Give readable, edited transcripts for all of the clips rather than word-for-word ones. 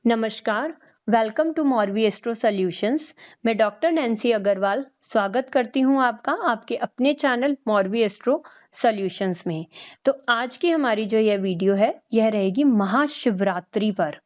नमस्कार, welcome to मॉर्वी astro solutions. मैं doctor Nancy Agarwal स्वागत करती हूं आपका आपके अपने चैनल मॉर्वी एस्ट्रो सॉल्यूशंस में। तो आज की हमारी जो यह वीडियो है यह रहेगी महाशिवरात्रि पर।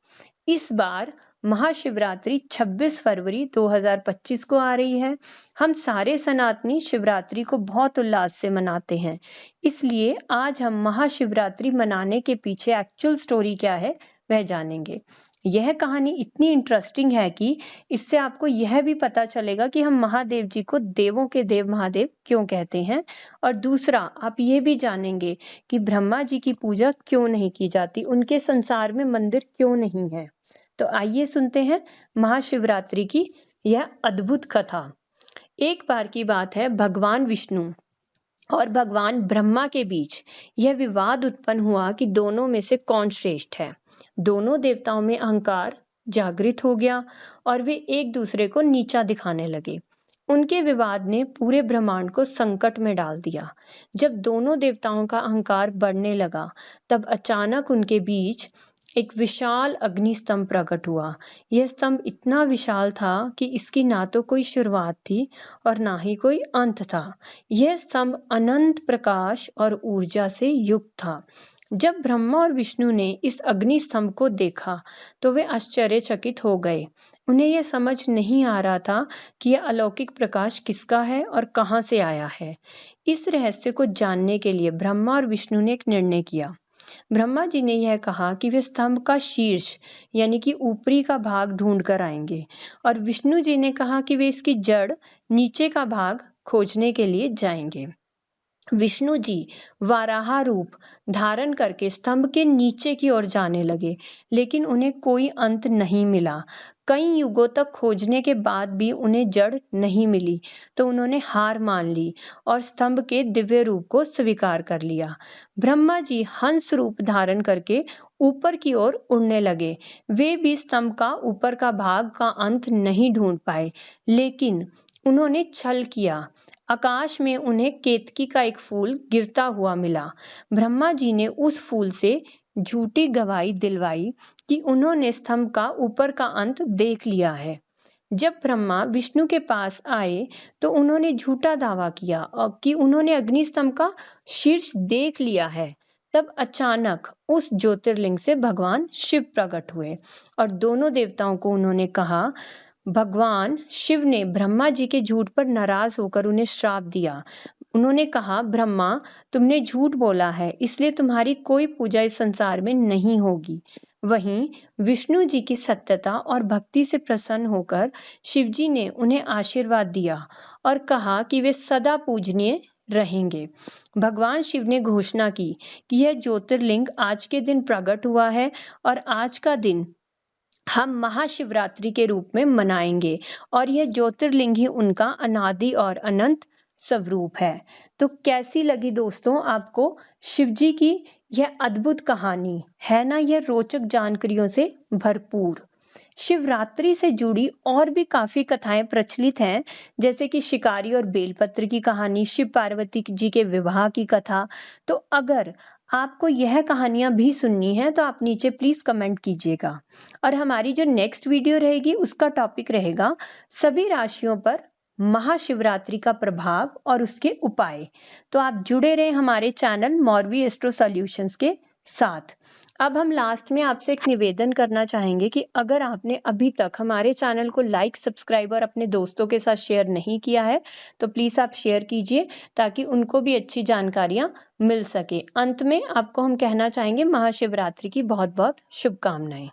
इस बार महाशिवरात्रि 26 फरवरी 2025 को आ रही है। हम सारे सनातनी शिवरात्रि को बहुत उल्लास से मनाते हैं, इसलिए आज हम महाशिवरात्रि मनाने के पीछे एक्चुअल स्टोरी क्या है वह जानेंगे। यह कहानी इतनी इंटरेस्टिंग है कि इससे आपको यह भी पता चलेगा कि हम महादेव जी को देवों के देव महादेव क्यों कहते हैं। और दूसरा, आप ये भी जानेंगे कि ब्रह्मा जी की पूजा क्यों नहीं की जाती, उनके संसार में मंदिर क्यों नहीं है। तो आइए सुनते हैं महाशिवरात्रि की यह अद्भुत कथा। एक बार की बात है, भगवान विष्णु और भगवान ब्रह्मा के बीच यह विवाद उत्पन्न हुआ कि दोनों में से कौन श्रेष्ठ है। दोनों देवताओं में अहंकार जागृत हो गया और वे एक दूसरे को नीचा दिखाने लगे। उनके विवाद ने पूरे ब्रह्मांड को संकट में डाल दिया। जब दोनों देवताओं का अहंकार बढ़ने लगा, तब अचानक उनके बीच एक विशाल अग्नि स्तंभ प्रकट हुआ। यह स्तंभ इतना विशाल था कि इसकी ना तो कोई शुरुआत थी और ना ही कोई अंत था। यह स्तंभ अनंत प्रकाश और ऊर्जा से युक्त था। जब ब्रह्मा और विष्णु ने इस अग्नि स्तंभ को देखा तो वे आश्चर्यचकित हो गए। उन्हें यह समझ नहीं आ रहा था कि यह अलौकिक प्रकाश किसका है और कहाँ से आया है। इस रहस्य को जानने के लिए ब्रह्मा और विष्णु ने एक निर्णय किया। ब्रह्मा जी ने यह कहा कि वे स्तंभ का शीर्ष यानी कि ऊपरी का भाग ढूंढ कर आएंगे, और विष्णु जी ने कहा कि वे इसकी जड़ नीचे का भाग खोजने के लिए जाएंगे। विष्णु जी वाराह रूप धारण करके स्तंभ के नीचे की ओर जाने लगे, लेकिन उन्हें कोई अंत नहीं मिला। कई युगों तक खोजने के बाद भी उन्हें जड़ नहीं मिली, तो उन्होंने हार मान ली और स्तंभ के दिव्य रूप को स्वीकार कर लिया। ब्रह्मा जी हंस रूप धारण करके ऊपर की ओर उड़ने लगे। वे भी स्तंभ का ऊपर का भाग का अंत नहीं ढूंढ पाए, लेकिन उन्होंने छल किया। आकाश में उन्हें केतकी का एक फूल गिरता हुआ मिला। ब्रह्मा जी ने उस फूल से झूठी गवाही दिलवाई कि उन्होंने स्तंभ का ऊपर का अंत देख लिया है। जब ब्रह्मा विष्णु के पास आए तो उन्होंने झूठा दावा किया कि उन्होंने अग्नि स्तंभ का शीर्ष देख लिया है। तब अचानक उस ज्योतिर्लिंग से भगवान शिव प्रकट हुए और दोनों देवताओं को उन्होंने कहा। भगवान शिव ने ब्रह्मा जी के झूठ पर नाराज होकर उन्हें श्राप दिया। उन्होंने कहा, ब्रह्मा, तुमने झूठ बोला है, इसलिए तुम्हारी कोई पूजा इस संसार में नहीं होगी। वहीं विष्णु जी की सत्यता और भक्ति से प्रसन्न होकर शिव जी ने उन्हें आशीर्वाद दिया और कहा कि वे सदा पूजनीय रहेंगे। भगवान शिव ने घोषणा की कि यह ज्योतिर्लिंग आज के दिन प्रकट हुआ है और आज का दिन हम महाशिवरात्रि के रूप में मनाएंगे, और यह ज्योतिर्लिंग ही उनका अनादि और अनंत स्वरूप है। तो कैसी लगी दोस्तों आपको शिवजी की यह अद्भुत कहानी? है ना यह रोचक जानकारियों से भरपूर। शिवरात्रि से जुड़ी और भी काफी कथाएं प्रचलित हैं, जैसे कि शिकारी और बेलपत्र की कहानी, शिव पार्वती जी के विवाह की कथा। तो अगर आपको यह कहानियां भी सुननी है तो आप नीचे प्लीज कमेंट कीजिएगा। और हमारी जो नेक्स्ट वीडियो रहेगी उसका टॉपिक रहेगा सभी राशियों पर महाशिवरात्रि का प्रभाव और उसके उपाय। तो आप जुड़े रहें हमारे चैनल मॉर्वी एस्ट्रो सॉल्यूशंस के साथ। अब हम लास्ट में आपसे एक निवेदन करना चाहेंगे कि अगर आपने अभी तक हमारे चैनल को लाइक, सब्सक्राइब और अपने दोस्तों के साथ शेयर नहीं किया है तो प्लीज आप शेयर कीजिए, ताकि उनको भी अच्छी जानकारियां मिल सके। अंत में आपको हम कहना चाहेंगे महाशिवरात्रि की बहुत बहुत शुभकामनाएं।